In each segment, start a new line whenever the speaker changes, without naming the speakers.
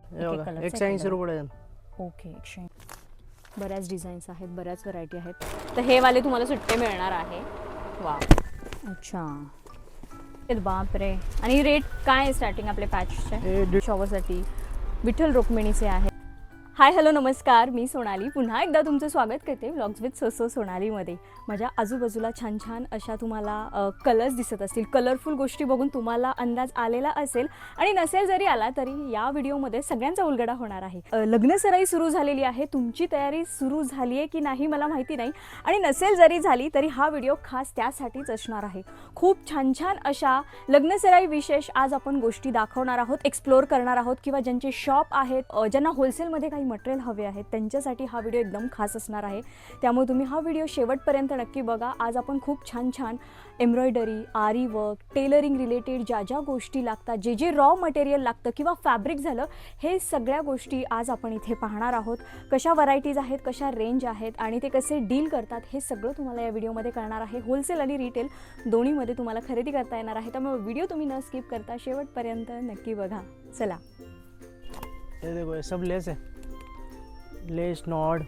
हे बघा 180 रुपये डझन.
ओके 180. बऱ्याच डिझाईन्स आहेत, बऱ्याच व्हरायटी आहेत. तर हे वाले तुम्हाला सुट्टे मिळणार आहे. वा, अच्छा. बापरे. आणि रेट काय आहे स्टार्टिंग आपले पॅचचे? शॉवरसाठी विठ्ठल रुक्मिणीचे आहे. हाय हॅलो नमस्कार, मी सोनाली पुन्हा एकदा तुमचं स्वागत करते व्लॉग्स विथ सोसो सोनालीमध्ये. माझ्या आजूबाजूला छान छान अशा तुम्हाला कलर्स दिसत असतील, कलरफुल गोष्टी बघून तुम्हाला अंदाज आलेला असेल आणि नसेल जरी आला तरी या व्हिडिओमध्ये सगळ्यांचा उलगडा होणार आहे. लग्नसराई सुरू झालेली आहे, तुमची तयारी सुरू झाली आहे की नाही मला माहिती नाही, आणि नसेल जरी झाली तरी हा व्हिडिओ खास त्यासाठीच असणार आहे. खूप छान छान अशा लग्नसराई विशेष आज आपण गोष्टी दाखवणार आहोत, एक्सप्लोअर करणार आहोत, किंवा ज्यांचे शॉप आहेत, ज्यांना होलसेलमध्ये काही मटेरियल हवे आहेत त्यांच्यासाठी हा व्हिडिओ एकदम खास असणार आहे. त्यामुळे तुम्ही हा व्हिडिओ शेवटपर्यंत नक्की बघा. आज आपण खूप छान छान एम्ब्रॉयडरी, आरी वर्क, टेलरिंग रिलेटेड ज्या ज्या गोष्टी लागतात, जे जे रॉ मटेरियल लागतं किंवा फॅब्रिक झालं, हे सगळ्या गोष्टी आज आपण इथे पाहणार आहोत. कशा व्हरायटीज आहेत, कशा रेंज आहेत आणि ते कसे डील करतात हे सगळं तुम्हाला या व्हिडिओमध्ये कळणार आहे. होलसेल आणि रिटेल दोन्हीमध्ये तुम्हाला खरेदी करता येणार आहे. त्यामुळे व्हिडिओ तुम्ही न स्किप करता शेवटपर्यंत नक्की बघा. चला.
हे देखो सब लेस आहे, लेस नॉड.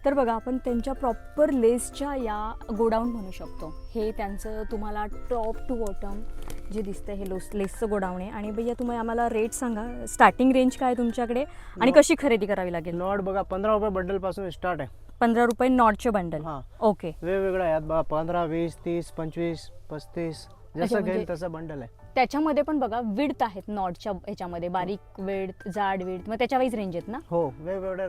तर बघा, आपण त्यांच्या प्रॉपर लेसच्या या गोडाऊन म्हणू शकतो. हे त्यांचं तुम्हाला टॉप टू बॉटम जे दिसतं हे लेसचं गोडाऊन आहे. आणि भैया तुम्ही आम्हाला रेट सांगा, स्टार्टिंग रेंज काय तुमच्याकडे आणि कशी खरेदी करावी लागेल?
नॉड बघा 15 रुपये बंडल पासून स्टार्ट आहे.
15 रुपये नॉटचे बंडल. ओके.
वेगवेगळं आहेत बघा, 15, 20, 30, 25, 35 जसं घेईल तसं बंडल आहे.
त्याच्यामध्ये पण बघा विड्थ आहेत नॉटच्या ह्याच्यामध्ये, बारीक विड्थ, जाड विड्थ, मग त्याच्या वाईज रेंज आहेत ना?
हो, वेगवेगळ्या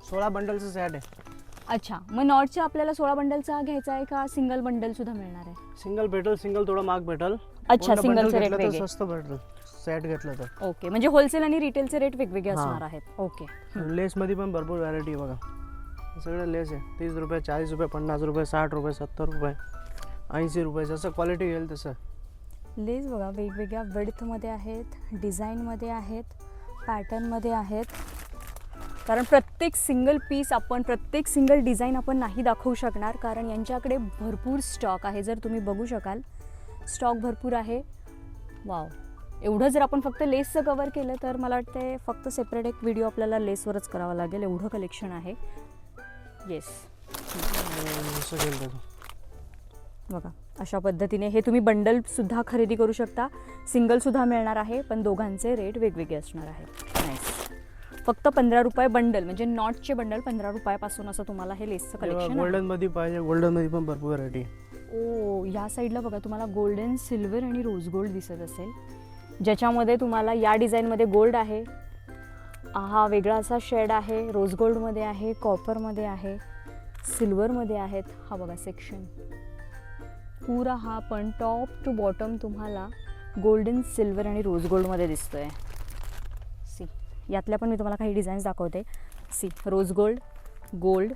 16 बंडलचं सेट आहे.
अच्छा, मग नॉटचा आपल्याला 16 बंडलचा घ्यायचा आहे का सिंगल बंडल सुद्धा मिळणार आहे?
सिंगल भेटल, सिंगल थोडं महाग भेटल.
अच्छा, सिंगलचे रेट वेगळे,
स्वस्त भेटल सेट घेतलं तर.
ओके, म्हणजे होलसेल आणि रिटेलचे रेट वेगवेगळे असणार आहेत. ओके.
लेस मध्ये पण भरपूर व्हरायटी आहे बघा, सगळं लेस आहे. 30 रुपये, 40 रुपये, 50 रुपये, 60 रुपये, 70 रुपये, 80 रुपये, जसं क्वालिटी येईल तसं.
लेस बघा वेगवेगळ्या विड्थमध्ये आहेत, डिझाईनमध्ये आहेत, पॅटर्नमध्ये आहेत. कारण प्रत्येक सिंगल पीस आपण, प्रत्येक सिंगल डिझाईन आपण नाही दाखवू शकणार, कारण यांच्याकडे भरपूर स्टॉक आहे. जर तुम्ही बघू शकाल स्टॉक भरपूर आहे. वाव, एवढं जर आपण फक्त लेसचं कवर केलं तर मला वाटते फक्त सेपरेट एक व्हिडिओ आपल्याला लेसवरच करावा लागेल, एवढं कलेक्शन आहे. येस, बघा अशा पद्धतीने हे तुम्ही बंडलसुद्धा खरेदी करू शकता, सिंगलसुद्धा मिळणार आहे, पण दोघांचे रेट वेगवेगळे असणार आहेत. नाईस. फक्त 15 रुपये बंडल, म्हणजे नॉटचे बंडल 15 रुपयापासून असं तुम्हाला हे लेसचं कलेक्शन.
गोल्डन मध्ये पाहिजे, गोल्डन मध्ये पण भरपूर व्हरायटी.
ओ, या साईडला बघा तुम्हाला गोल्डन, सिल्वर आणि रोज गोल्ड दिसत असेल, ज्याच्यामध्ये तुम्हाला या डिझाईनमध्ये गोल्ड आहे, हा वेगळा असा शेड आहे, रोज गोल्डमध्ये आहे, कॉपरमध्ये आहे, सिल्वरमध्ये आहेत. हा बघा सेक्शन पुरा, हा पण टॉप टू बॉटम तुम्हाला गोल्डन, सिल्वर आणि रोज गोल्डमध्ये दिसतोय. सी, यातल्या पण मी तुम्हाला काही डिझाईन्स दाखवते. सी, रोज गोल्ड, गोल्ड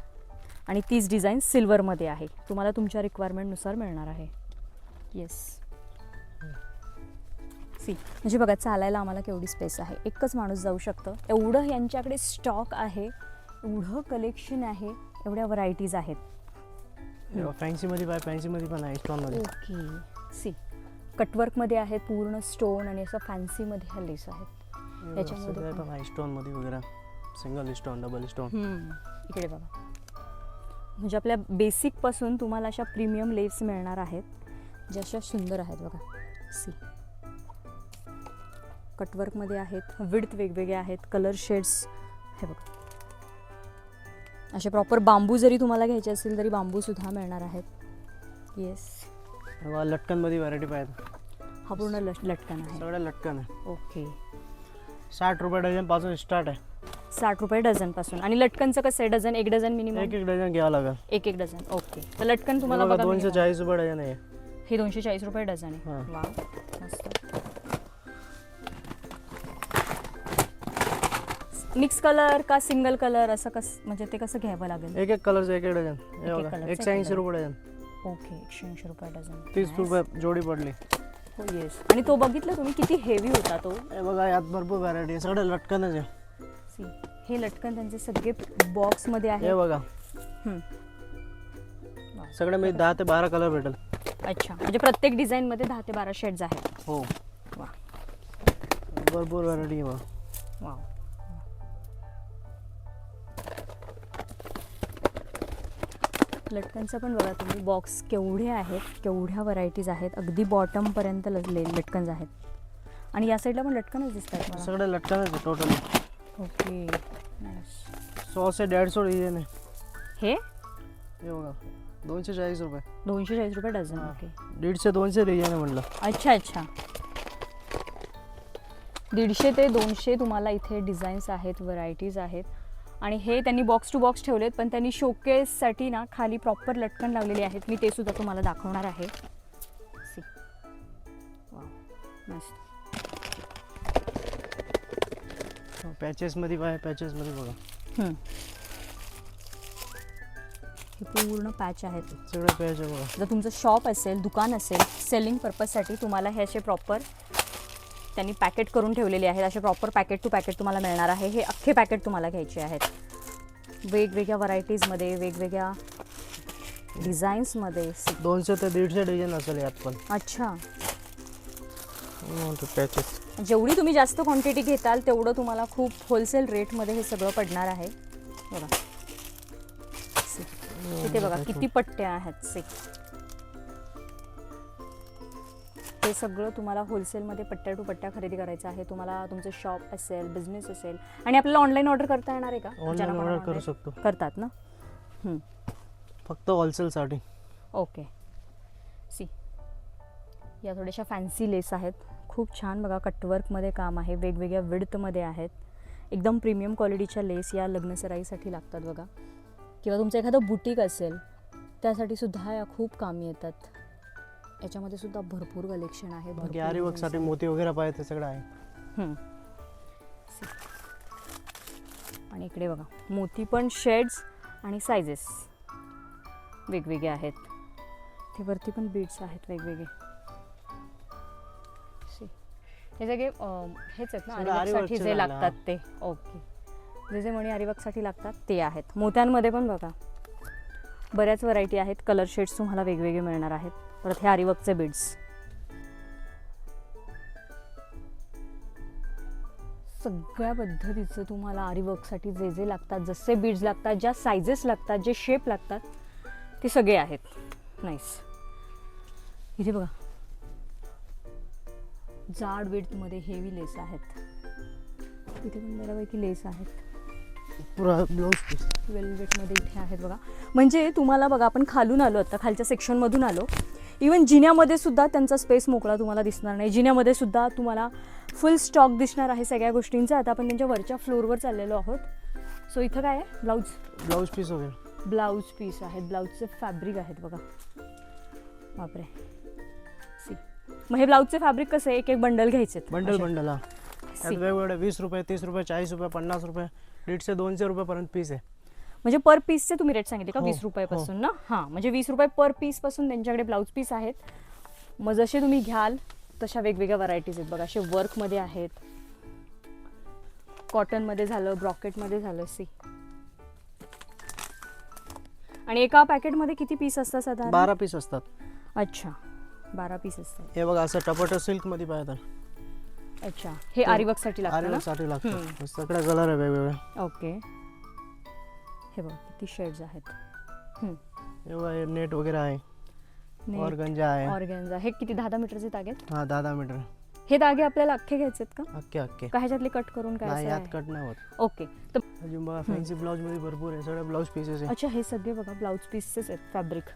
आणि तीच डिझाईन सिल्वरमध्ये आहे. तुम्हाला तुमच्या रिक्वायरमेंटनुसार मिळणार आहे. येस. सी, म्हणजे बघा चालायला आम्हाला केवढी स्पेस आहे, एकच माणूस जाऊ शकतं, एवढं यांच्याकडे स्टॉक आहे, एवढं कलेक्शन आहे, एवढ्या व्हरायटीज आहेत.
फॅन्सी मध्ये पाय, फॅन्सी मध्ये पण आहे, स्टोन मध्ये.
ओके. सी, कटवर्कमध्ये आहे पूर्ण स्टोन आणि असं फॅन्सीमध्ये ह्या लेस आहेत.
त्याच्यामध्ये पण आहे स्टोन मध्ये वगैरे, सिंगल स्टोन, डबल स्टोन.
इकडे बघा, म्हणजे आपल्या बेसिक पासून तुम्हाला अशा प्रीमियम लेस मिळणार आहेत, ज्या अशा सुंदर आहेत बघा. सी, कटवर्कमध्ये आहेत, विड्थ वेगवेगळे आहेत, कलर शेड्स हे बघा. असे प्रॉपर बांबू जरी तुम्हाला घ्यायचे असतील तरी बांबूसुद्धा मिळणार आहेत. येस.
लटकन मध्ये व्हरायटी पाहिजे.
हा पूर्ण लटकन आहे,
सगळं लटकन आहे.
ओके.
60 रुपये डझन पासून स्टार्ट आहे.
60 रुपये डझन पासून. आणि लटकनचं कसं आहे? डझन, एक डझन मिनिमम?
एक डझन घ्यावं लागेल.
एक डझन. ओके. तर लटकन तुम्हाला बघा
240 रुपये डझन आहे.
हे 240 रुपये डझन आहे. वा, मस्त. मिक्स कलर का सिंगल कलर, असं कसं, म्हणजे ते कसं घ्यावं लागेल?
एक एक कलरचं एक डझन. 180 रुपये डझन.
ओके, 180 रुपये डझन.
30 रुपये जोडी पडली.
हो, येस. आणि तो बघितलं तुम्ही किती हेवी होता तो?
हे बघा, यात भरपूर व्हरायटी आहे, सगळं लटकनच आहे.
सी, हे लटकन त्यांचे सगळे बॉक्समध्ये आहे.
हे बघा, सगळे मी 10 ते 12 कलर भेटेल.
अच्छा, म्हणजे प्रत्येक डिझाईनमध्ये 10 ते 12 शेड्स आहेत.
हो,
वा,
भरपूर व्हरायटी आहे.
वाव. लटकनचं पण बघा तुम्ही, बॉक्स केवढे आहेत, केवढ्या व्हरायटीज आहेत. अगदी बॉटमपर्यंत लटकन्स आहेत. आणि या साईडला पण लटकनच दिसत आहेत मला.
सगळे लटकनच आहे टोटली.
ओके.
100 से 150 डिझाईन आहे.
हे
हे बघा 240 रुपये.
240 रुपये डझन. ओके.
150 से 200 डिझाईन आहे म्हणलं.
अच्छा अच्छा. 150 ते 200 तुम्हाला इथे डिझाईन्स आहेत, व्हरायटीज आहेत. आणि हे त्यांनी बॉक्स टू बॉक्स ठेवलेत, पण त्यांनी शोकेससाठी ना खाली प्रॉपर लटकन लावलेली आहेत. मी ते सुद्धा तुम्हाला दाखवणार आहे. सी. वाव, मस्त.
पॅचेसमध्ये काय, पॅचेसमध्ये बघा
हे पूर्ण पॅच आहेत.
सगळं पॅच आहे बघा.
जर तुमचं शॉप असेल, दुकान असेल, सेलिंग पर्पजसाठी तुम्हाला हे असे प्रॉपर त्यांनी पॅकेट करून ठेवलेले आहेत. असे प्रॉपर पॅकेट टू पॅकेट तुम्हाला मिळणार आहे. हे अख्खे पॅकेट तुम्हाला घ्यायचे आहेत. वेगवेगळ्या व्हरायटीजमध्ये, वेगवेगळ्या डिझाईन्समध्ये.
200 ते 150 डिझाईन असेल यात पण.
अच्छा.
पॅचेस
जेवढी तुम्ही जास्त क्वांटिटी घेताल तेवढं तुम्हाला खूप होलसेल रेटमध्ये हे सगळं पडणार आहे. बघा इथे बघा किती पट्ट्या आहेत. हे सगळं तुम्हाला होलसेलमध्ये पट्ट्या टू पट्ट्या खरेदी करायचं आहे. तुम्हाला तुमचं शॉप असेल, बिझनेस असेल, आणि आपल्याला ऑनलाईन ऑर्डर करता येणार आहे का?
ऑनलाईन ऑर्डर करू शकतो.
करतात ना.
फक्त होलसेलसाठी.
ओके. सी, या थोड्याशा फॅन्सी लेस आहेत. खूप छान बघा, कटवर्कमध्ये काम आहे, वेगवेगळ्या विड्थमध्ये आहेत. एकदम प्रीमियम क्वालिटीच्या लेस या लग्नसराईसाठी लागतात बघा. किंवा तुमचं एखादं बुटीक असेल त्यासाठी सुद्धा या खूप कामी येतात. याच्यामध्ये सुद्धा भरपूर कलेक्शन आहे.
आरी वर्कसाठी मोती वगैरे पाहिजे ते सगळं आहे.
आणि इकडे बघा मोती पण शेड्स आणि सायझेस वेगवेगळे आहेत. ते वरती पण बीड्स आहेत वेगवेगळे. हे सगळे हेच आहेत ना आरीवर्कसाठी जे लागतात ते. ओके. जे जे मणी आरीवर्कसाठी लागतात ते आहेत. मोत्यांमध्ये पण बघा बऱ्याच व्हरायटी आहेत. कलर शेड्स तुम्हाला वेगवेगळे मिळणार आहेत. परत हे आरीवर्कचे बीड्स. सगळ्या पद्धतीचं तुम्हाला आरीवर्कसाठी जे जे लागतात, जसे बीड्स लागतात, ज्या सायझेस लागतात, जे शेप लागतात, ते सगळे आहेत. नाईस. इथे बघा जाड विड्थमध्ये हेवी लेस आहेत. इथे पण बऱ्यापैकी लेस आहेत.
पुरा ब्लाउज पीस
वेल्वेटमध्ये इथे आहेत बघा. म्हणजे तुम्हाला बघा आपण खालून आलो, आता खालच्या सेक्शनमधून आलो. इवन जिन्यामध्ये सुद्धा त्यांचा स्पेस मोकळा तुम्हाला दिसणार नाही. जिन्यामध्ये सुद्धा तुम्हाला फुल स्टॉक दिसणार आहे सगळ्या गोष्टींचा. आता आपण त्यांच्या वरच्या फ्लोअरवर चाललेलो आहोत. सो इथं काय आहे, ब्लाऊज
पीस वगैरे.
ब्लाऊज पीस आहेत, ब्लाऊजचे फॅब्रिक आहेत बघा. बापरे. सी, मग हे ब्लाऊजचे फॅब्रिक कसं आहे, एक एक बंडल घ्यायचे.
बंडल हा. त्यात वेगवेगळे 20 रुपये, 30 रुपये, 40 रुपये, 50 रुपये, 150 से 200 रुपयापर्यंत पीस आहे.
म्हणजे पर पीसचे तुम्ही रेट सांगितले का? 20
हो,
रुपयापासून ना. हां, म्हणजे 20 रुपये पर पीसपासून त्यांच्याकडे ब्लाऊज पीस आहेत. मग जसे तुम्ही घ्याल तशा वेगवेगळ्या व्हरायटीज आहेत बघा. असे वर्कमध्ये आहेत, कॉटनमध्ये झालं, ब्रॉकेटमध्ये झालं. सी, आणि एका पॅकेटमध्ये किती पीस असतात साधारण?
12 पीस असतात.
अच्छा, 12 पीस असतात.
हे बघा असं टपोटर सिल्कमध्ये पाहिजे.
अच्छा, हे आरीवर्कसाठी लागतं ना?
आरीवर्कसाठी लागतं. सगळे कलर आहे वेगवेगळे.
ओके. हे बघा किती शेड्स आहेत.
हे बघा नेट वगैरे आहे, ऑर्गंजा आहे.
ऑर्गेन्झा. हे किती 10 मीटरचे धागे?
हा 10 मीटर.
हे धागे आपल्याला अख्खे घ्यायचे का?
अख्खे.
का ह्याच्यातले कट करून काय
नाही,
असं
यात
आहे?
कट नाही होत.
ओके. तर
अजून बघा फॅन्सी ब्लाउज मध्ये भरपूर आहे. सगळे ब्लाउज पीसेस आहे.
अच्छा, हे सगळे बघा ब्लाऊज पीसेस आहेत. फॅब्रिक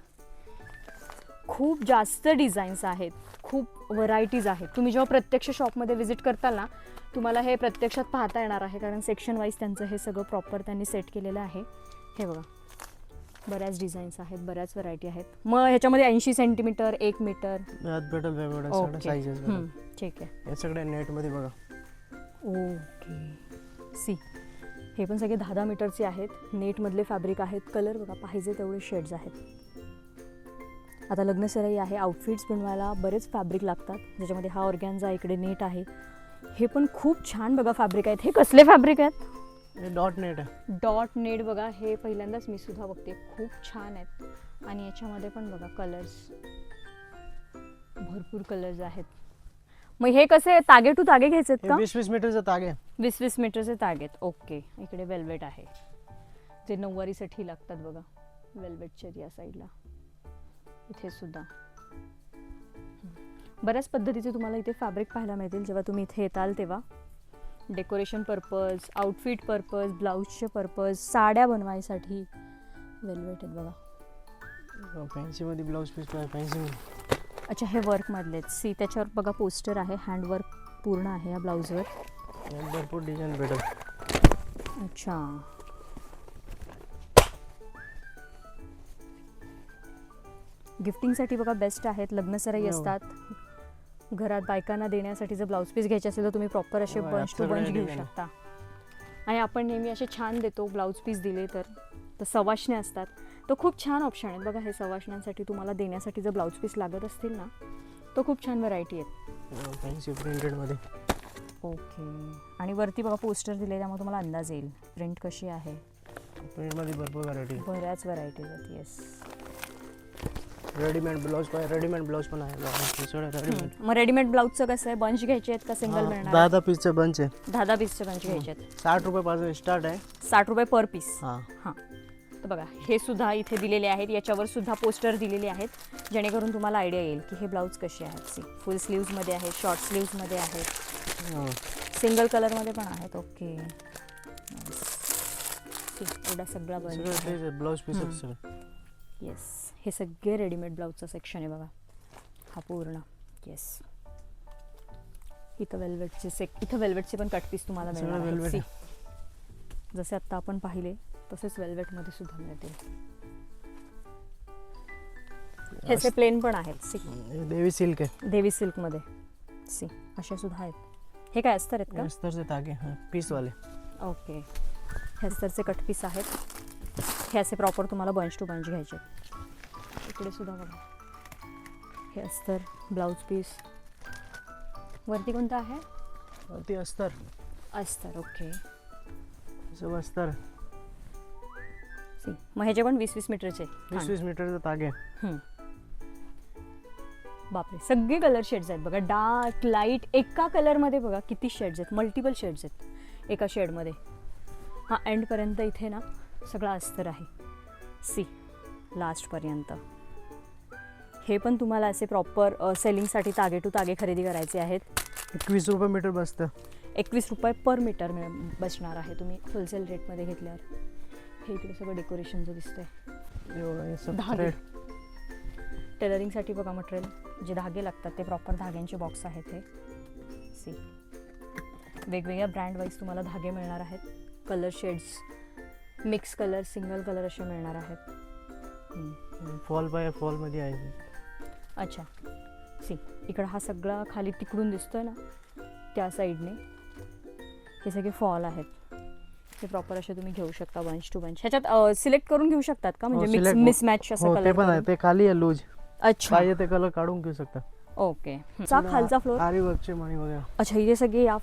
खूप जास्त डिझाईन्स आहेत, खूप व्हरायटीज आहेत. तुम्ही जेव्हा प्रत्यक्ष शॉपमध्ये व्हिजिट करताल ना, तुम्हाला हे प्रत्यक्षात पाहता येणार आहे, कारण सेक्शन वाईज त्यांचं हे सगळं प्रॉपर त्यांनी सेट केलेलं आहे. हे बघा बऱ्याच डिझाईन्स आहेत, बऱ्याच व्हरायटी आहेत. मग ह्याच्यामध्ये 80 सेंटीमीटर, 1 मीटर
यात भेटेल वेगवेगळे सगळे साइजेस.
ठीक आहे.
हे सगळे नेट मध्ये बघा.
ओके. सी, हे पण सगळे 10 मीटरचे आहेत. नेटमधले फॅब्रिक आहेत. कलर बघा पाहिजे तेवढे शेड्स आहेत. आता लग्नसराई आहे, आउटफिट्स बनवायला बरेच फॅब्रिक लागतात, ज्याच्यामध्ये हा ऑर्गॅन्झा, इकडे नेट आहे. हे पण खूप छान बघा फॅब्रिक आहेत. हे कसले फॅब्रिक आहेत?
हे डॉट नेट आहे.
डॉट नेट बघा, हे पहिल्यांदाच मी सुद्धा बघते. खूप छान आहेत. आणि याच्यामध्ये पण बघा कलर्स, भरपूर कलर्स आहेत. मग हे कसे तागे टू तागे घ्यायचे
हे
का?
20-20 मीटरचं तागे.
20-20 मीटरचे तागेत. ओके. इकडे वेल्वेट आहे, जे नऊवारीसाठी लागतात बघा, वेल्वेटचे या साईडला. इथे सुद्धा बऱ्याच पद्धतीचे तुम्हाला इथे फॅब्रिक पाहायला मिळतील जेव्हा तुम्ही इथे येताल तेव्हा. डेकोरेशन पर्पज, आउटफिट पर्पज, ब्लाऊजचे पर्पज, साड्या बनवायसाठी वेल्वेट आहेत बघा.
फॅन्सीमध्ये ब्लाऊज पीस आहे, फॅन्सीमध्ये.
अच्छा, हे वर्कमधलेच. सी त्याच्यावर बघा पोस्टर आहे, हँडवर्क पूर्ण आहे या ब्लाऊजवर.
यात भरपूर डिझाईन भेटेल.
अच्छा, गिफ्टिंगसाठी बघा बेस्ट आहेत. लग्न सराई
हो.
असतात घरात, बायकांना देण्यासाठी जर ब्लाऊज पीस घ्यायचे असेल तर तुम्ही प्रॉपर असे
हो,
बंच टू
सगळे
बंच घेऊ
design आहे.
शकता. आणि आपण नेहमी असे छान देतो ब्लाऊज पीस दिले तर सवाशणे असतात, तर खूप छान ऑप्शन आहेत बघा हे. सवाशण्यांसाठी तुम्हाला देण्यासाठी जर ब्लाऊज पीस लागत असतील ना, तर खूप छान व्हरायटी आहेत.
फॅन्सी प्रिंटेडमध्ये.
ओके. आणि वरती बघा पोस्टर दिले, त्यामुळे तुम्हाला अंदाज येईल प्रिंट कशी आहे.
प्रिंटमध्ये भरपूर व्हरायटी.
बऱ्याच व्हरायटीज आहेत. येस.
रेडीमेड ब्लाऊज पण, रेडीमेड ब्लाऊज पण आहे. सगळं रेडीमेड.
मग रेडीमेड ब्लाऊजचं कसं आहे, बंच घ्यायचे आहेत का सिंगल मिळणार?
10 पीसचे बंच आहे.
10 पीसचे बंच घ्यायचे आहेत.
60 रुपयापासून स्टार्ट आहे.
60 रुपये पर पीस.
हां.
हां, तर बघा हे सुद्धा इथे दिलेले आहेत, याच्यावर सुद्धा पोस्टर दिलेले आहेत, जेणेकरून तुम्हाला आयडिया येईल की हे ब्लाऊज कसे आहेत. सी फुल स्लीव्जमध्ये आहेत, शॉर्ट स्लीव्जमध्ये आहेत, सिंगल कलरमध्ये पण आहेत. ओके. एवढा सगळा बंच.
ब्लाऊज पीस सगळं.
येस, हे सगळे रेडीमेड ब्लाऊजचं सेक्शन आहे बघा हा पूर्ण. येस, इथं वेल्वेटचे इथं वेल्वेटचे पण कट पीस तुम्हाला
सगळं
मिळणार
velvet
आहेत. जसे आत्ता आपण पाहिले तसेच वेल्वेटमध्ये सुद्धा मिळतील. ह्याचे प्लेन पण आहेत. सी
देवी सिल्क आहे.
देवी सिल्कमध्ये. सी असे सुद्धा आहेत. हे काय अस्तर आहेत का?
अस्तरचे तागे पीसवाले.
ओके. हे अस्तरचे कट पीस आहेत. हे असे प्रॉपर तुम्हाला बंच टू बंच घ्यायचे. इकडे सुद्धा बघा हे अस्तर ब्लाऊज पीस. वरती कोणतं आहे?
ते अस्तर.
अस्तर. ओके.
सब अस्तर.
सी मग ह्याचे पण 20-20 मीटरचे.
20-20 मीटरचे तागे.
बापरे, सगळे कलर शेड्स आहेत बघा, डार्क लाईट. एका कलरमध्ये बघा किती शेड्स आहेत, मल्टिपल शेड्स आहेत एका शेडमध्ये. हा एंडपर्यंत इथे ना सगळा अस्तर आहे. सी लास्टपर्यंत. हे पण तुम्हाला असे प्रॉपर सेलिंगसाठी तागे टू तागे खरेदी करायचे आहेत.
21 रुपये मीटर बसतं.
21 रुपये पर मीटर बसणार आहे तुम्ही होलसेल रेटमध्ये घेतल्यावर. हे इकडे सगळं डेकोरेशनचं दिसतंय. धागे टेलरिंगसाठी बघा मटेरियल, जे धागे लागतात ते प्रॉपर धाग्यांचे बॉक्स आहेत हे. सी वेगवेगळ्या ब्रँड वाईज तुम्हाला धागे मिळणार आहेत. Colour shades, mix colour, single colour असे मिळणार आहेत.
फॉल बाय फॉलमध्ये आहे.
अच्छा. सी इकडं हा सगळा खाली तिकडून दिसतोय ना, त्या साईडने हे सगळे फॉल आहेत. हे प्रॉपर असे तुम्ही घेऊ शकता बंच टू बंच. ह्याच्यात सिलेक्ट करून घेऊ शकतात का, म्हणजे मिसमॅच असं
ते
कलर
पण आहे. ते खाली आहे लूज.
अच्छा.
पाहिजे ते कलर काढून घेऊ शकता.
ओके. चा खालचा फ्लोर.
आरीवर्कचे मणी वगैरे.
अच्छा, हे सगळे या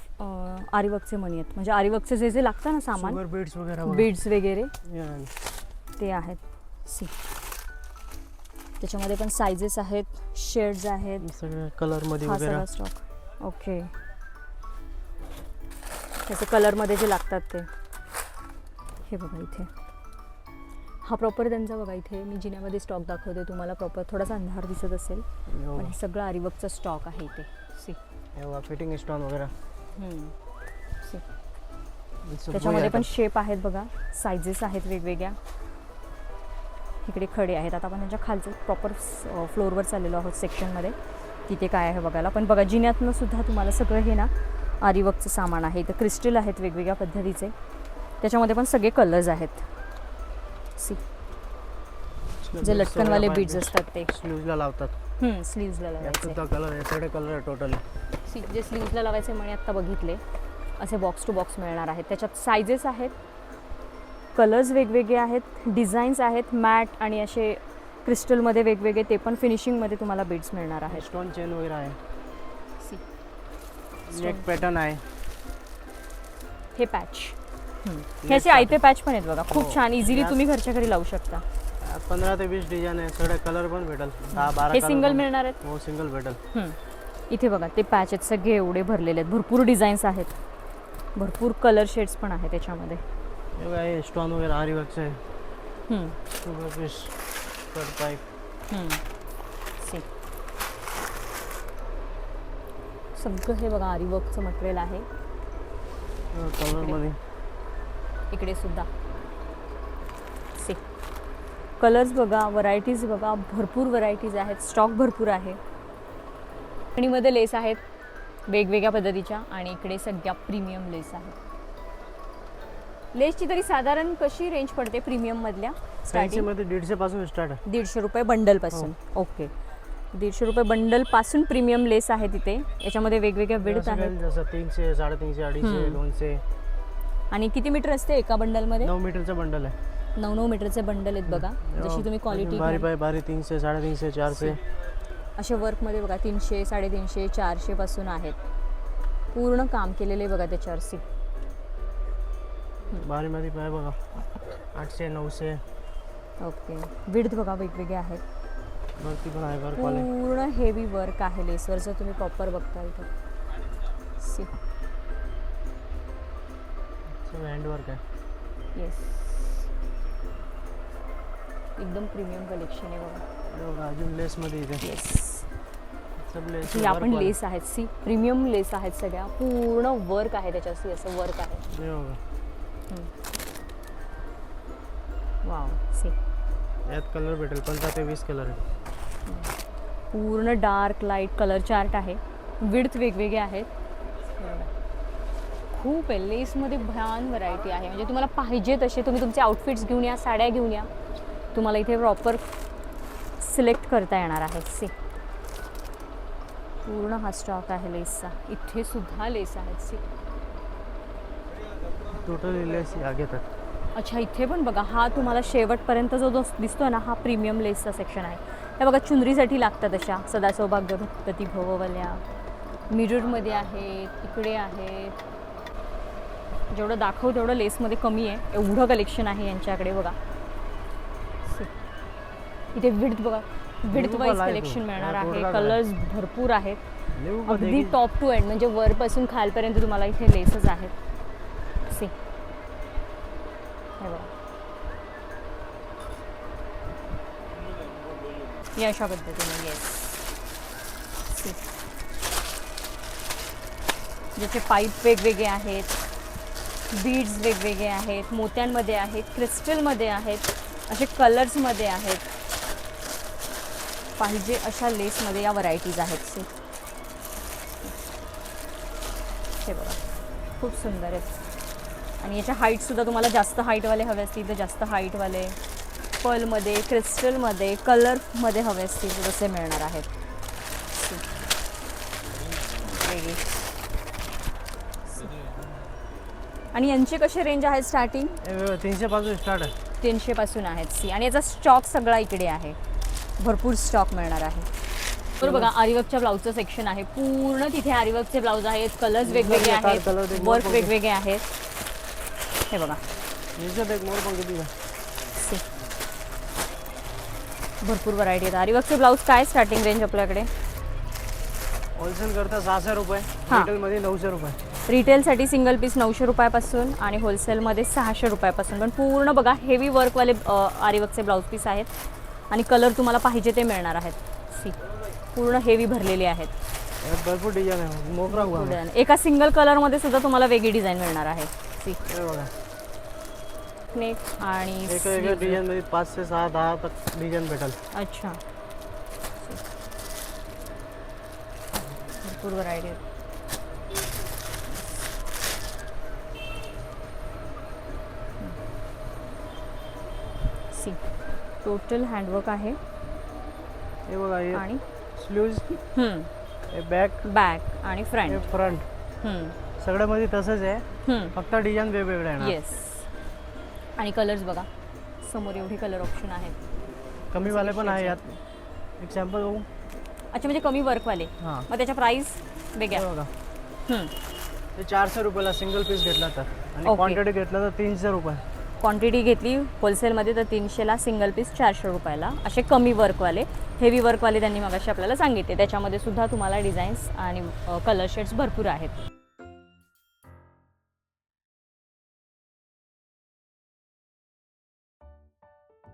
आरीवर्कचे मणी आहेत, म्हणजे आरीवर्कचे जे जे लागतं ना सामान,
शुगर बीड्स वगैरे.
बीड्स वगैरे
Yeah.
ते आहेत. सी त्याच्यामध्ये पण सायझेस आहेत, शेड्स आहेत,
सगळे कलरमध्ये
हा
वगैरे.
सगळा स्टॉक. ओके. त्याचे कलरमध्ये जे लागतात ते हे बघा इथे. हा प्रॉपर त्यांचा बघा इथे मी जिन्यामध्ये स्टॉक दाखवते तुम्हाला. प्रॉपर थोडासा अंधार दिसत असेल, पण हे सगळं आरीवर्कचा स्टॉक आहे इथे. सी
फिटिंग स्टोन वगैरे.
सी त्याच्यामध्ये पण शेप आहेत बघा, सायझेस आहेत वेगवेगळ्या. इकडे खडे आहेत. आता आपण त्यांच्या खालचं प्रॉपर फ्लोअरवर चाललेलो आहोत सेक्शनमध्ये, तिथे काय आहे बघायला. पण बघा जिन्यातनं सुद्धा तुम्हाला सगळं हे ना आरीवर्कचं सामान आहे. इथं क्रिस्टल आहेत वेगवेगळ्या पद्धतीचे, त्याच्यामध्ये पण सगळे कलर्स आहेत. सी जे लटकनवाले बीड्स असतात ते
स्लीव्हजला लावतात.
स्लीव्जला लावायचे.
सुद्धा कलर आहे, सगळे कलर आहे टोटल.
सी जे स्लीव्जला लावायचे म्हणे आत्ता बघितले, असे बॉक्स टू बॉक्स मिळणार आहेत. त्याच्यात सायझेस आहेत, कलर्स वेगवेगळे आहेत, डिझाईन्स आहेत, मॅट आणि असे क्रिस्टलमध्ये वेगवेगळे, ते पण फिनिशिंगमध्ये तुम्हाला बीड्स मिळणार आहेत.
स्टोन चेन वगैरे आहे.
सी
नेक पॅटर्न आहे.
हे पॅच, हे असे आयते पॅच पण आहेत बघा, खूप छान. इझिली तुम्ही घरच्या घरी लावू शकता.
15 ते 20 डिझाईन आहे. सगळे कलर पण भेटेल. 10-12
हे सिंगल मिळणार आहेत.
हो, सिंगल भेटेल.
इथे बघा ते पॅच आहेत सगळे एवढे भरलेले आहेत, भरपूर डिझाईन्स आहेत, भरपूर कलर शेड्स पण आहेत त्याच्यामध्ये.
हे बघा हे स्टोन वगैरे आरी वर्कचं आहे.
हम्म,
2 पीस कट पाईप.
हम्म. See. सगळं हे बघा आरी वर्कचं मटेरियल आहे.
कलरमध्ये
इकडे सुद्धा सी कलर्स बघा, व्हरायटीज बघा, भरपूर व्हरायटीज आहेत, स्टॉक भरपूर आहे. आणि मध्ये लेस आहेत वेगवेगळ्या पद्धतीच्या आणि इकडे सगळ्या प्रीमियम लेस आहेत. लेसची तरी साधारण कशी रेंज पडते प्रीमियम मधल्या? स्टार्टिंग
मध्ये 150 पासून स्टार्ट आहे.
150 रुपये बंडल पासून. ओके, 150 रुपये बंडल पासून प्रीमियम लेस आहे तिथे. याच्यामध्ये वेगवेगळ्या विड्थ आहेत,
जसं 300, 350, 250, 200.
आणि किती मीटर असते एका बंडलमध्ये?
9 मीटरचं बंडल आहे.
9 मीटरचे बंडल आहेत बघा. जशी तुम्ही क्वालिटी
बारी पाय बारी 300, 350, 400.
अशा वर्कमध्ये बघा 300, 350, 400 पासून आहेत. पूर्ण काम केलेले बघा त्याच्यावर. सी
बारीमध्ये पाय बघा 800, 900.
ओके, विड्थ बघा वेगवेगळे आहेत,
वरती पण आहे वर्कवाले.
पूर्ण हेवी वर्क आहे लेसवर जर तुम्ही प्रॉपर बघताल तर. सी
हँड वर्क आहे.
येस, एकदम प्रीमियम कलेक्शन आहे बघा.
हे बघा अजून लेसमध्ये इथे
येस,
सब लेस.
ही आपण लेस आहेत. सी प्रीमियम लेस आहेत सगळ्या, पूर्ण वर्क आहे त्याच्याशी, असं वर्क आहे.
हे बघा
वाव. सी
यात कलर भेटेल 15 ते 20 कलर आहे.
पूर्ण डार्क लाईट कलर चार्ट आहे, विड्थ वेगवेगळे आहेत. खूप आहे लेसमध्ये, भयान व्हरायटी आहे. म्हणजे तुम्हाला पाहिजे तसे तुम्ही तुमचे आउटफिट्स घेऊन या, साड्या घेऊन या, तुम्हाला इथे प्रॉपर सिलेक्ट करता येणार आहे. सी पूर्ण हा स्टॉक आहे लेसचा. इथे सुद्धा लेस आहेत. सी
टोटल लेस आगे तक.
अच्छा, इथे पण बघा, हा तुम्हाला शेवटपर्यंत जो दिसतोय ना, हा प्रीमियम लेसचा सेक्शन आहे. हे बघा चुनरीसाठी लागतात अशा सदा सौभाग्य भक्ती भववल्या, मिररमध्ये आहेत, इकडे आहेत. जेवढं दाखवू तेवढं लेसमध्ये कमी आहे, एवढं कलेक्शन आहे यांच्याकडे बघा. इथे विड्थ बघा, विड्थ वाईज कलेक्शन मिळणार आहे. कलर्स भरपूर आहेत, अगदी टॉप टू एंड, म्हणजे वरपासून खालपर्यंत तुम्हाला इथे लेसच आहेत. सी हे बघा, या अशा पद्धतीने. येस, सी ज्याचे पाईप वेगवेगळे आहेत, बीड्स वेगवेगळे आहेत, मोत्यांमध्ये आहेत, क्रिस्टलमध्ये आहेत, असे कलर्समध्ये आहेत. पाहिजे अशा लेसमध्ये या व्हरायटीज आहेत. सी हे बघा, खूप सुंदर आहेत. आणि याच्या हाईटसुद्धा तुम्हाला जास्त हाईटवाले हवे असतील तर जास्त हाईटवाले, पर्लमध्ये, क्रिस्टलमध्ये, कलरमध्ये हवे असतील तर तसे मिळणार आहेत. आणि यांचे कसे रेंज आहेत स्टार्टिंग?
300 पासून स्टार्ट आहे.
300 पासून आहेत. सी आणि याचा स्टॉक सगळा इकडे आहे, भरपूर स्टॉक मिळणार आहे. तर बघा आरीवर्कच्या ब्लाऊजचं सेक्शन आहे पूर्ण. तिथे आरीवर्कचे ब्लाऊज आहेत, कलर्स वेगवेगळे आहेत, वर्क वेगवेगळे आहेत. हे बघा सी भरपूर व्हरायटी आहेत. आरीवर्कचे ब्लाऊज काय स्टार्टिंग रेंज आपल्याकडे?
होलसेल करता 600 रुपये,
हां.
रिटेलमध्ये 900 रुपये.
रिटेलसाठी सिंगल पीस 900 रुपयापासून आणि होलसेलमध्ये 600 रुपयापासून. पण पूर्ण बघा हेवी वर्कवाले आरीवर्कचे ब्लाऊज पीस आहेत आणि कलर तुम्हाला पाहिजे ते मिळणार आहेत. सी पूर्ण हेवी भरलेले आहेत,
भरपूर डिझाईन आहे. मोगरा हुआ है.
एका सिंगल कलरमध्ये सुद्धा तुम्हाला वेगळी डिझाईन मिळणार आहे. सी
हे बघा
नेक आणि
एका एका डिझाईनमध्ये 5 ते 6, 10 तक डिझाईन भेटेल.
अच्छा, भरपूर व्हरायटी आहेत. सी टोटल हँडवर्क आहे.
हे बघा हे
आणि
स्लीव्ज, हे बॅक,
बॅक आणि
हे
फ्रंट.
फ्रंट, सगळ्यामध्ये तसंच आहे, फक्त डिझाईन वेगवेगळे आहे ना.
येस, आणि कलर्स बघा समोर एवढे कलर ऑप्शन आहेत.
कमीवाले पण आहे यात. एक सॅम्पल बघू.
अच्छा, म्हणजे कमी वर्कवाले.
हां,
मग त्याच्या प्राइस वेगळ्या.
हे बघा
हम्म,
ते 400 रुपयाला सिंगल पीस घेतला तर, आणि
Okay.
क्वांटिटी घेतला तर 300 रुपये.
क्वांटिटी घेतली होलसेलमध्ये तर 300ला, सिंगल पीस 400 रुपयाला. असे कमी वर्कवाले, हेवी वर्कवाले त्यांनी मगाशी आपल्याला सांगितले. त्याच्यामध्ये सुद्धा तुम्हाला डिझाईन्स आणि कलर शेड्स भरपूर आहेत.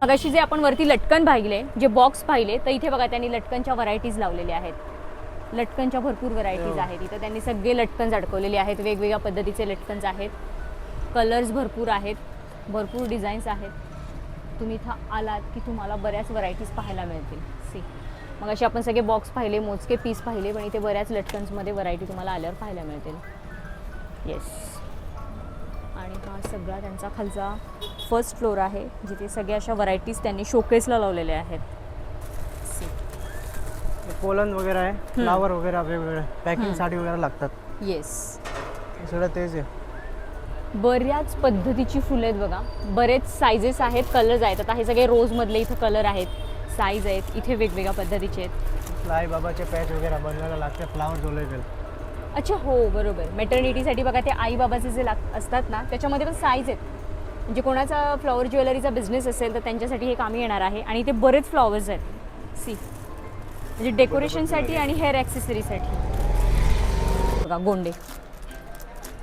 मगाशी जे आपण वरती लटकन पाहिले, जे बॉक्स पाहिले, तर इथे बघा त्यांनी लटकनच्या व्हरायटीज लावलेल्या आहेत. लटकनच्या भरपूर व्हरायटीज आहेत. इथं त्यांनी सगळे लटकन्स अडकवलेले आहेत. वेगवेगळ्या पद्धतीचे लटकन्स आहेत. कलर्स भरपूर आहेत, भरपूर डिझाईन्स आहेत. तुम्ही इथं आलात की तुम्हाला बऱ्याच व्हरायटीज पाहायला मिळतील. सी, मग असे आपण सगळे बॉक्स पाहिले, मोजके पीस पाहिले, पण इथे बऱ्याच लटकन्समध्ये व्हरायटी तुम्हाला आल्यावर पाहायला मिळतील. येस. आणि हा सगळा त्यांचा खालचा फर्स्ट फ्लोर आहे, जिथे सगळ्या अशा व्हरायटीज त्यांनी शोकेसला लावलेल्या आहेत. सी,
कोलन वगैरे आहे, फ्लावर वगैरे वेगवेगळे पॅकिंगसाठी वगैरे लागतात.
येस,
हे सगळं तेच आहे.
बऱ्याच पद्धतीची फुलं आहेत बघा. बरेच सायझेस आहेत, कलर्स आहेत. आता हे सगळे रोजमधले इथं कलर आहेत, साईज आहेत. इथे वेगवेगळ्या पद्धतीचे आहेत.
फ्लाय बाबाचे पॅच वगैरे बनवायला लागते, फ्लावर जोलेबल.
अच्छा, हो बरोबर. मेटर्निटीसाठी बघा ते आई बाबाचे जे असतात ना, त्याच्यामध्ये पण साईज आहेत. म्हणजे कोणाचा फ्लॉवर ज्वेलरीचा बिझनेस असेल तर त्यांच्यासाठी हे कामी येणार आहे. आणि ते बरेच फ्लॉवर्स आहेत. सी, म्हणजे डेकोरेशनसाठी आणि हेअर ॲक्सेसरीसाठी बघा. गोंडे,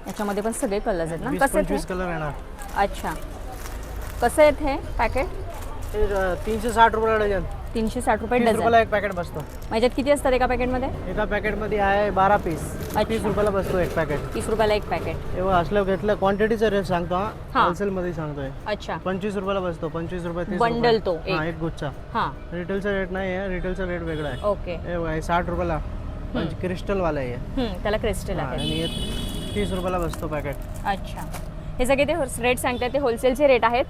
याच्यामध्ये पण सगळे कलर्स आहेत ना. कसं आहेत
20-25 कलर येणार.
अच्छा, कसं आहेत हे पॅकेट?
360 रुपये डझन.
360 रुपये
30
डझन.
रुपयाला एक पॅकेट बसतो.
याच्यात किती असतात एका पॅकेटमध्ये?
एका पॅकेटमध्ये आहे 12 पीस. 30 रुपयाला बसतो एक पॅकेट.
30 रुपयाला एक पॅकेट.
तेव्हा असलं घेतलं, क्वांटिटीचा रेट सांगतो.
हा.
होलसेलमध्ये सांगतोय.
अच्छा,
25 रुपयाला बसतो. 25 रुपये 30
बंडल तो
रुपये. हा, एक गुच्छा.
हां,
रिटेलचा रेट नाही आहे, रिटेलचा रेट वेगळा आहे.
ओके.
हे बघा, हे 60 रुपयाला म्हणजे क्रिस्टलवाला आहे.
त्याला क्रिस्टल
हा,
आहे.
आणि हे 30 रुपयाला बसतो पॅकेट.
अच्छा, हे सगळे ते रेट सांगतात ते होलसेलचे रेट आहेत.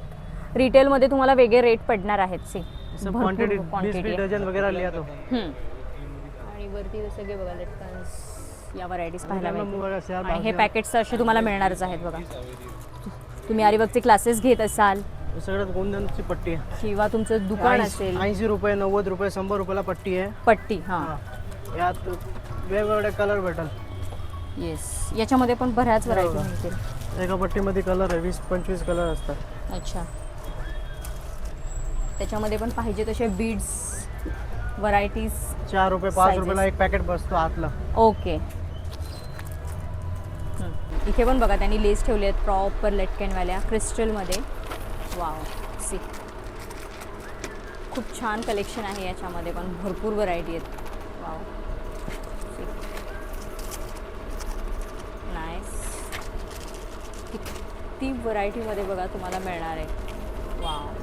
रिटेलमध्ये तुम्हाला वेगळे रेट पडणार आहेत. सी,
क्वांटिटी 20 डझन वगैरह लिया तो.
आणि वरती हे सगळे बघा लटकन्स, या व्हरायटीज पाहायला मिळतील.
बघा,
आणि हे पॅकेट्स असे तुम्हाला मिळणारच आहेत बघा. तुम्ही आरीवर्कचे क्लासेस घेत असाल
सगळ्यात गोंधनची पट्टी आहे.
किंवा तुमचं दुकान असेल,
80 रुपये, 90 रुपये, 100 रुपयाला पट्टी आहे.
पट्टी. हां,
यात वेगवेगळे कलर भेटल.
येस, याच्यामध्ये पण बऱ्याच व्हरायटी मिळतील.
एका पट्टीमध्ये कलर आहे 20-25 कलर असतात.
अच्छा, त्याच्यामध्ये पण पाहिजे तसे बीड्स व्हरायटीज.
4 रुपये 5
Sizes.
रुपयाला एक पॅकेट बसतो आतला.
ओके. इथे पण बघा त्यांनी लेस ठेवले आहेत प्रॉपर लटकनवाल्या क्रिस्टलमध्ये. वाव, सी, खूप छान कलेक्शन आहे याच्यामध्ये पण भरपूर व्हरायटी आहेत. Wow, see, nice. किती व्हरायटीमध्ये बघा तुम्हाला मिळणार आहे. वाव,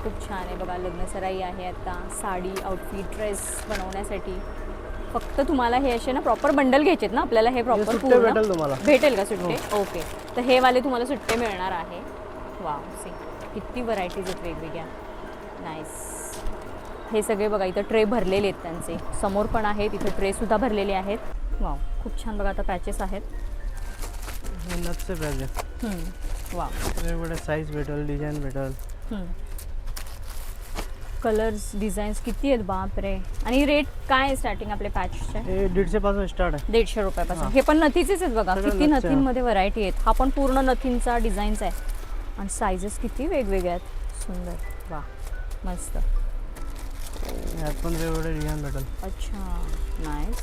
खूप छान आहे बघा. लग्नसराई आहे आता, साडी, आउटफिट, ड्रेस बनवण्यासाठी. फक्त तुम्हाला हे असे ना प्रॉपर बंडल घ्यायचे ना आपल्याला. हे प्रॉपर
सुट्टे भेटेल तुम्हाला.
भेटेल का सुट्टे? ओके, तर हे वाले तुम्हाला सुट्टे मिळणार आहे. वाव, सी, किती व्हरायटीज आहेत वेगवेगळ्या. नाईस. हे सगळे बघा इथं ट्रे भरलेले आहेत त्यांचे. समोर पण आहेत, इथं ट्रेसुद्धा भरलेले आहेत. वाव, खूप छान बघा. आता पॅचेस आहेत.
हे नथचे पॅच आहे.
वाव,
वेगवेगळे साईज भेटेल, डिझाईन भेटेल.
कलर्स, डिझाईन्स किती आहेत बापरे. आणि रेट काय आहे स्टार्टिंग आपले पॅचचे?
हे 150 पासून स्टार्ट आहे.
150 रुपयापासून. हे पण नथीचेच आहेत बघा.
सगळं
किती
नथीचं आहे.
नथींमध्ये व्हरायटी आहेत. हा पण पूर्ण नथींचा डिझाईन्स आहे. आणि सायझेस किती वेगवेगळे आहेत. सुंदर. वा, मस्त.
यात पण वेगवेगळे डिझाईन भेटेल.
अच्छा, नाईस.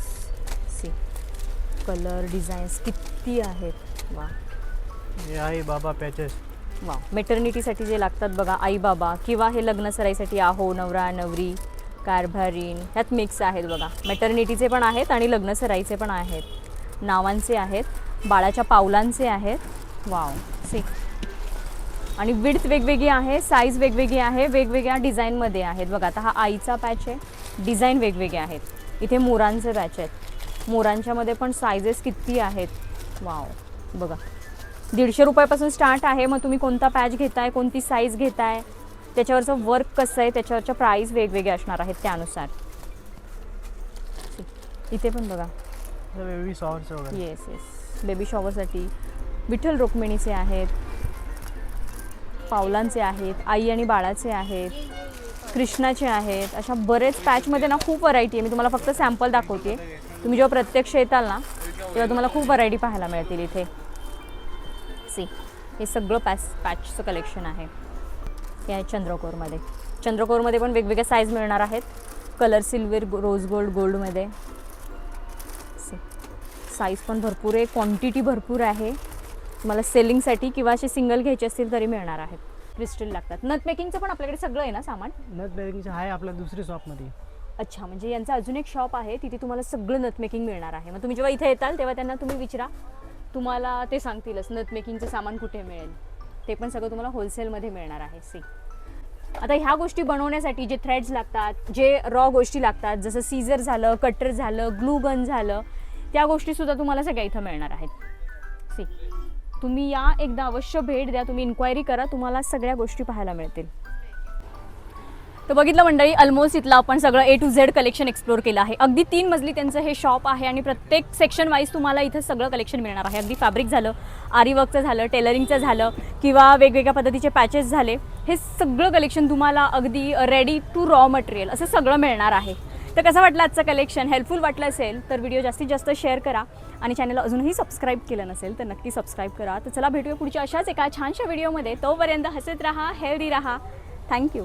सी, कलर, डिझाईन्स किती आहेत. वा,
हे आई बाबा पॅचेस.
वा, मेटर्निटीसाठी जे लागतात बघा, आई बाबा, किंवा हे लग्नसराईसाठी आहो, नवरा नवरी, कारभारीण, ह्यात मिक्स आहेत बघा. मेटर्निटीचे पण आहेत आणि लग्नसराईचे पण आहेत. नावांचे आहेत, बाळाच्या पावलांचे आहेत. वाव, सी, आणि विड्थ वेगवेगळी आहे, साईज वेगवेगळी आहे, वेगवेगळ्या डिझाईनमध्ये आहेत बघा. आता हा आईचा पॅच आहे, डिझाईन वेगवेगळे आहेत. इथे मोरांचे पॅच आहेत. मोरांच्यामध्ये पण सायझेस किती आहेत. वाव, बघा. 150 रुपयापासून स्टार्ट आहे. मग तुम्ही कोणता पॅच घेताय, कोणती साईज घेताय, त्याच्यावरचं वर्क कसं आहे, त्याच्यावरच्या प्राईस वेगवेगळे असणार आहेत त्यानुसार. इथे पण बघा
बेबी शॉवरचे वगैरे.
येस येस, बेबी शॉवरसाठी विठ्ठल रुक्मिणीचे आहेत, पावलांचे आहेत, आई आणि बाळाचे आहेत, कृष्णाचे आहेत. अशा बरेच पॅचमध्ये ना खूप व्हरायटी आहे. मी तुम्हाला फक्त सॅम्पल दाखवते. तुम्ही जेव्हा प्रत्यक्ष येताल ना तेव्हा तुम्हाला खूप व्हरायटी पाहायला मिळतील इथे. सी, हे सगळं पॅचचं कलेक्शन आहे. हे आहे चंद्रकोरमध्ये. चंद्रकोरमध्ये पण वेगवेगळ्या साईज मिळणार आहेत. कलर सिल्वर, रोज गोल्ड, गोल्डमध्ये. साईज पण भरपूर आहे, क्वांटिटी भरपूर आहे. तुम्हाला सेलिंगसाठी किंवा असे सिंगल घ्यायचे असतील तरी मिळणार आहेत. क्रिस्टल लागतात. नथ मेकिंगचं पण आपल्याकडे सगळं आहे ना सामान?
नथ मेकिंगचं आहे आपल्या दुसरी शॉपमध्ये.
अच्छा, म्हणजे यांचं अजून एक शॉप आहे, तिथे तुम्हाला सगळं नथ मेकिंग मिळणार आहे. मग तुम्ही जेव्हा इथे येताल तेव्हा त्यांना तुम्ही विचारा, तुम्हाला ते सांगतीलच नथ मेकिंगचं सामान कुठे मिळेल. ते पण सगळं तुम्हाला होलसेलमध्ये मिळणार आहे. सी, आता ह्या गोष्टी बनवण्यासाठी जे थ्रेड्स लागतात, जे रॉ गोष्टी लागतात, जसं सीझर झालं, कटर झालं, ग्लू गन झालं, त्या गोष्टीसुद्धा तुम्हाला सगळ्या इथं मिळणार आहेत. सी, तुम्ही या एकदा अवश्य भेट द्या, तुम्ही इन्क्वायरी करा, तुम्हाला सगळ्या गोष्टी पाहायला मिळतील. तर बघितलं मंडळी, ऑलमोस्ट इथलं आपण सगळं A to Z collection explore केलं आहे. अगदी 3 मजली त्यांचं हे शॉप आहे आणि प्रत्येक सेक्शन वाईज तुम्हाला इथं सगळं कलेक्शन मिळणार आहे. अगदी फॅब्रिक झालं, आरी वर्कचं झालं, टेलरिंगचं झालं किंवा वेगवेगळ्या पद्धतीचे पॅचेस झाले, हे सगळं कलेक्शन तुम्हाला अगदी रेडी टू रॉ मटेरियल असं सगळं मिळणार आहे. तर कसं वाटलं आजचं कलेक्शन? हेल्पफुल वाटलं असेल तर व्हिडिओ जास्तीत जास्त शेअर करा आणि चॅनलला अजूनही सबस्क्राईब केलं नसेल तर नक्की सबस्क्राईब करा. तर चला भेटूया पुढच्या अशाच एका छानशा व्हिडिओमध्ये. तोपर्यंत हसत राहा, हेल्दी राहा. थँक्यू.